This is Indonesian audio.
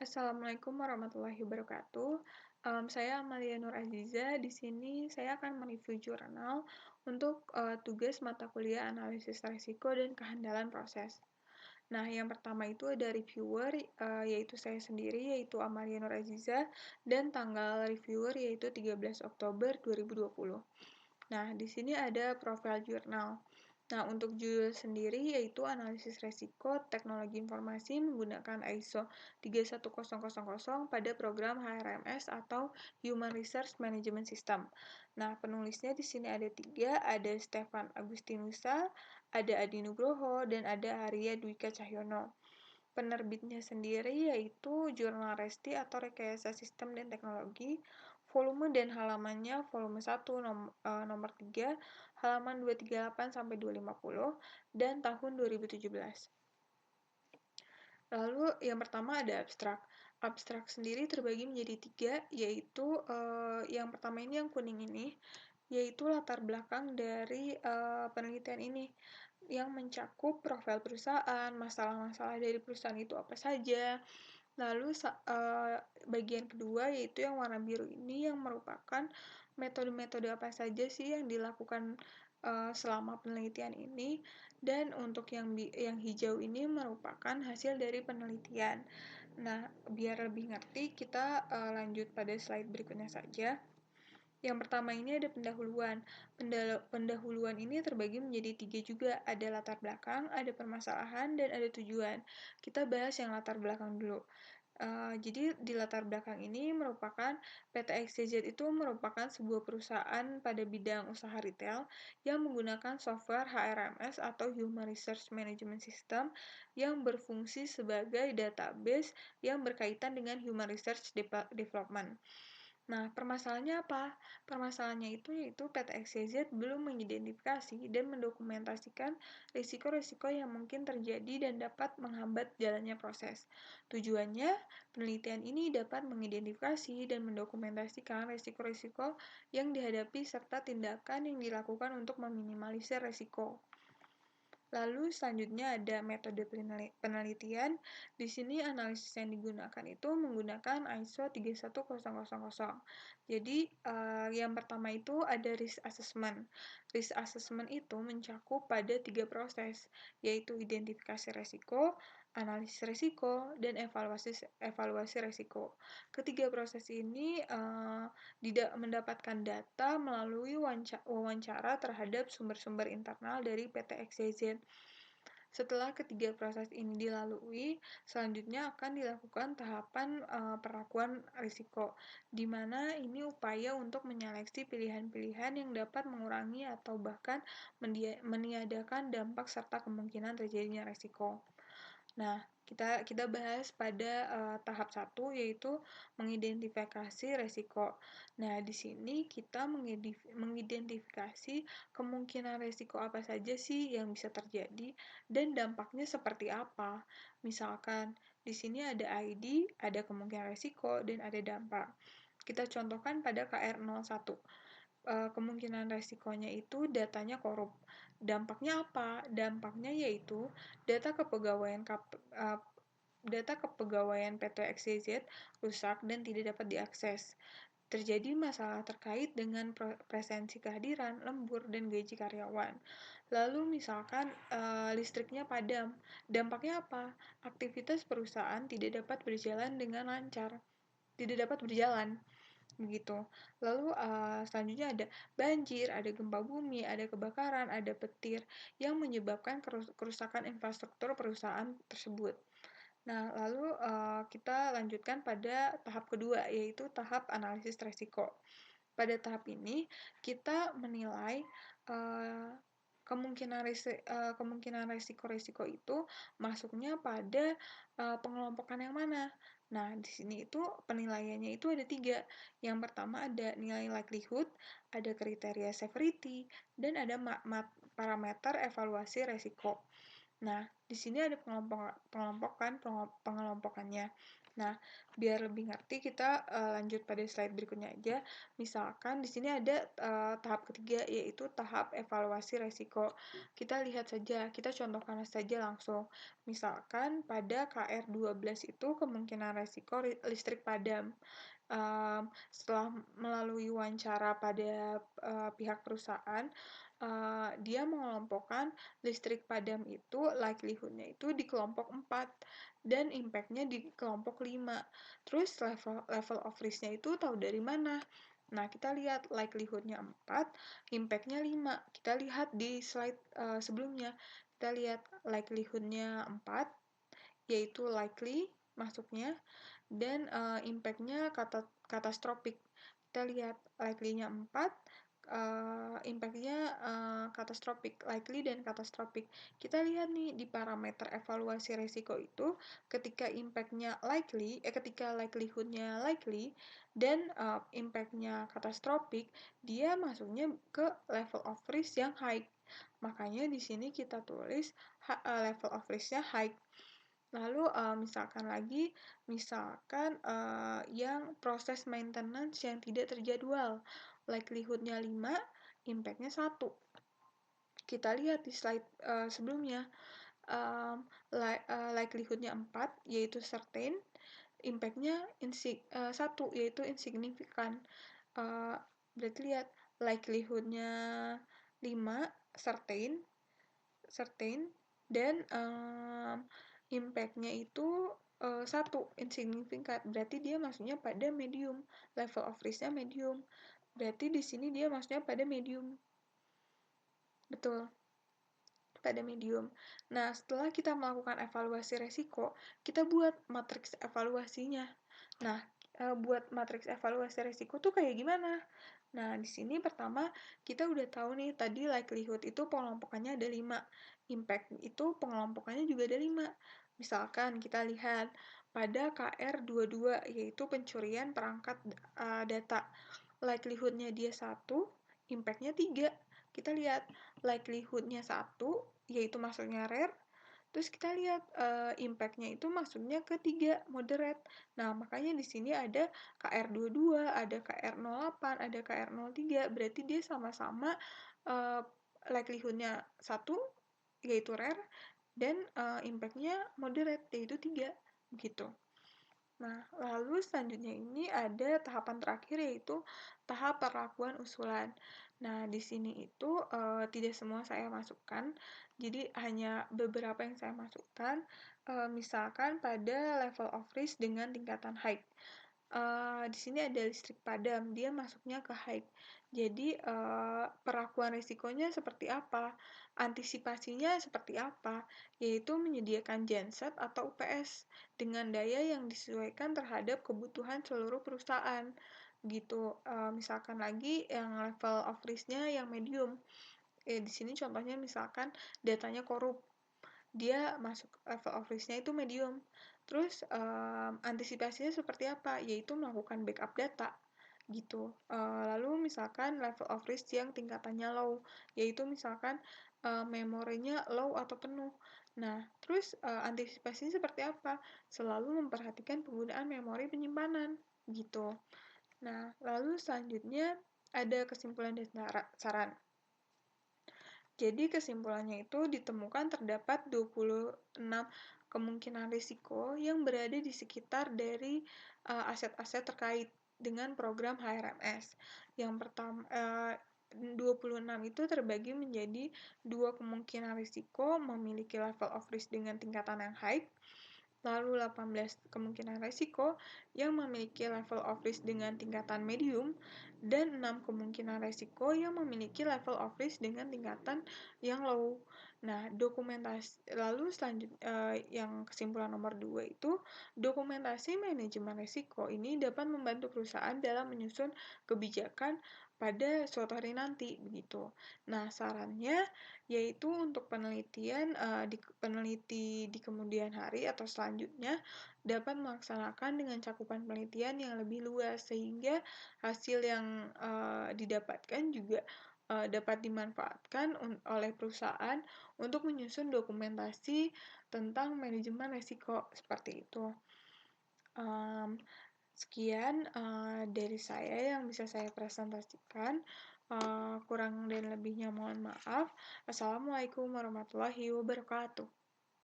Assalamualaikum warahmatullahi wabarakatuh. Saya Amalia Nur Aziza. Di sini saya akan mereview jurnal untuk tugas mata kuliah analisis risiko dan kehandalan proses. Nah, yang pertama itu ada reviewer, yaitu saya sendiri, yaitu Amalia Nur Aziza, dan tanggal reviewer yaitu 13 Oktober 2020. Nah, di sini ada profil jurnal. Nah, untuk judul sendiri yaitu analisis resiko teknologi informasi menggunakan ISO 31000 pada program HRMS atau Human Resource Management System. Nah, penulisnya di sini ada 3, ada Stefan Agustinusa, ada Adi Nugroho, dan ada Arya Dwika Cahyono. Penerbitnya sendiri yaitu Jurnal Resti atau Rekayasa Sistem dan Teknologi, volume dan halamannya volume 1 nomor 3, halaman 238 sampai 250 dan tahun 2017. Lalu yang pertama ada abstrak. Abstrak sendiri terbagi menjadi 3, yaitu yang pertama ini yang kuning ini, yaitu latar belakang dari penelitian ini yang mencakup profil perusahaan, masalah-masalah dari perusahaan itu apa saja. Lalu bagian kedua yaitu yang warna biru ini yang merupakan metode-metode apa saja sih yang dilakukan selama penelitian ini, dan untuk yang hijau ini merupakan hasil dari penelitian. Nah, biar lebih ngerti kita lanjut pada slide berikutnya saja. Yang pertama ini ada pendahuluan. Pendahuluan ini terbagi menjadi 3 juga. Ada latar belakang, ada permasalahan, dan ada tujuan. Kita bahas yang latar belakang dulu. Jadi di latar belakang ini merupakan PT XYZ itu merupakan sebuah perusahaan pada bidang usaha retail yang menggunakan software HRMS atau Human Resource Management System yang berfungsi sebagai database yang berkaitan dengan Human Research Development. Nah, permasalahannya apa? Permasalahannya itu yaitu PT XYZ belum mengidentifikasi dan mendokumentasikan risiko-risiko yang mungkin terjadi dan dapat menghambat jalannya proses. Tujuannya, penelitian ini dapat mengidentifikasi dan mendokumentasikan risiko-risiko yang dihadapi serta tindakan yang dilakukan untuk meminimalisir risiko. Lalu selanjutnya ada metode penelitian. Di sini analisis yang digunakan itu menggunakan ISO 31000. Jadi yang pertama itu ada risk assessment. Risk assessment itu mencakup pada 3 proses, yaitu identifikasi resiko, analisis resiko, dan evaluasi resiko. Ketiga proses ini mendapatkan data melalui wawancara terhadap sumber-sumber internal dari PT XYZ. Setelah ketiga proses ini dilalui, selanjutnya akan dilakukan tahapan perlakuan risiko, di mana ini upaya untuk menyeleksi pilihan-pilihan yang dapat mengurangi atau bahkan meniadakan dampak serta kemungkinan terjadinya risiko. Nah, kita bahas pada tahap 1 yaitu mengidentifikasi resiko. Nah, di sini kita mengidentifikasi kemungkinan resiko apa saja sih yang bisa terjadi dan dampaknya seperti apa. Misalkan di sini ada ID, ada kemungkinan resiko, dan ada dampak. Kita contohkan pada KR01. Kemungkinan resikonya itu datanya korup. Dampaknya apa? Dampaknya yaitu data kepegawaian PT XYZ rusak dan tidak dapat diakses. Terjadi masalah terkait dengan presensi kehadiran, lembur, dan gaji karyawan. Lalu misalkan listriknya padam. Dampaknya apa? Aktivitas perusahaan tidak dapat berjalan dengan lancar. Tidak dapat berjalan. Begitu. Lalu selanjutnya ada banjir, ada gempa bumi, ada kebakaran, ada petir yang menyebabkan kerusakan infrastruktur perusahaan tersebut. Nah, lalu kita lanjutkan pada tahap kedua, yaitu tahap analisis resiko. Pada tahap ini, kita menilai kemungkinan resiko-resiko itu masuknya pada pengelompokan yang mana. Nah, di sini itu penilaiannya itu ada 3. Yang pertama ada nilai likelihood, ada kriteria severity, dan ada parameter evaluasi resiko. Nah, di sini ada pengelompokannya. Nah, biar lebih ngerti kita lanjut pada slide berikutnya aja. Misalkan di sini ada tahap ketiga, yaitu tahap evaluasi resiko. Kita lihat saja, kita contohkan saja langsung. Misalkan pada KR12 itu kemungkinan resiko listrik padam. Setelah melalui wawancara pada pihak perusahaan, dia mengelompokkan listrik padam itu likelihood-nya itu di kelompok 4 dan impact-nya di kelompok 5. Terus level of risk-nya itu tahu dari mana? Nah, kita lihat likelihood-nya 4, impact-nya 5. Kita lihat di slide sebelumnya. Kita lihat likelihood-nya 4, yaitu likely masuknya, dan impact-nya catastrophic. Kita lihat likely-nya 4, impact-nya catastrophic, likely dan catastrophic. Kita lihat nih di parameter evaluasi resiko itu, ketika impact-nya ketika likelihood-nya likely dan impact-nya catastrophic, dia masuknya ke level of risk yang high. Makanya di sini kita tulis level of risk-nya high. Lalu misalkan yang proses maintenance yang tidak terjadwal, likelihood-nya 5, impact-nya 1. Kita lihat di slide sebelumnya, likelihood-nya 4, yaitu certain, impact-nya 1, yaitu insignificant. Berarti lihat, likelihood-nya 5, certain, dan impact-nya itu 1, insignificant. Berarti dia maksudnya pada medium. Level of risk-nya medium. Berarti di sini dia maksudnya pada medium. Betul. Pada medium. Nah, setelah kita melakukan evaluasi resiko, kita buat matriks evaluasinya. Nah, buat matriks evaluasi resiko tuh kayak gimana? Nah, di sini pertama kita udah tahu nih, tadi likelihood itu pengelompokannya ada 5. Impact itu pengelompokannya juga ada 5. Misalkan kita lihat pada KR22, yaitu pencurian perangkat data. Likelihood-nya dia 1, impact-nya 3. Kita lihat likelihood-nya 1, yaitu masuknya rare. Terus kita lihat impact-nya itu masuknya ke 3, moderate. Nah, makanya di sini ada KR22, ada KR08, ada KR03. Berarti dia sama-sama likelihood-nya 1, yaitu rare, dan impact-nya moderate, yaitu 3. Gitu. Nah, lalu selanjutnya ini ada tahapan terakhir, yaitu tahap perlakuan usulan. Nah, di sini itu tidak semua saya masukkan, jadi hanya beberapa yang saya masukkan. Misalkan pada level of risk dengan tingkatan high. Di sini ada listrik padam, dia masuknya ke high. Jadi, perlakuan risikonya seperti apa? Antisipasinya seperti apa? Yaitu menyediakan genset atau UPS dengan daya yang disesuaikan terhadap kebutuhan seluruh perusahaan. Gitu. Misalkan lagi yang level of risk-nya yang medium. Di sini contohnya misalkan datanya korup. Dia masuk level of risk-nya itu medium. Terus antisipasinya seperti apa? Yaitu melakukan backup data gitu. Lalu misalkan level of risk yang tingkatannya low, yaitu misalkan memorinya low atau penuh. Nah, terus antisipasinya seperti apa? Selalu memperhatikan penggunaan memori penyimpanan gitu. Nah, lalu selanjutnya ada kesimpulan dan saran. Jadi kesimpulannya itu ditemukan terdapat 26 kemungkinan risiko yang berada di sekitar dari aset-aset terkait dengan program HRMS. Yang pertama 26 itu terbagi menjadi 2 kemungkinan risiko memiliki level of risk dengan tingkatan yang high, lalu 18 kemungkinan risiko yang memiliki level of risk dengan tingkatan medium, dan 6 kemungkinan risiko yang memiliki level of risk dengan tingkatan yang low. Nah, lalu selanjutnya yang kesimpulan nomor 2 itu, dokumentasi manajemen risiko ini dapat membantu perusahaan dalam menyusun kebijakan pada suatu hari nanti begitu. Nah, sarannya yaitu untuk peneliti di kemudian hari atau selanjutnya dapat melaksanakan dengan cakupan penelitian yang lebih luas, sehingga hasil yang didapatkan juga dapat dimanfaatkan oleh perusahaan untuk menyusun dokumentasi tentang manajemen risiko seperti itu. Sekian dari saya yang bisa saya presentasikan. Kurang dan lebihnya mohon maaf. Assalamualaikum warahmatullahi wabarakatuh.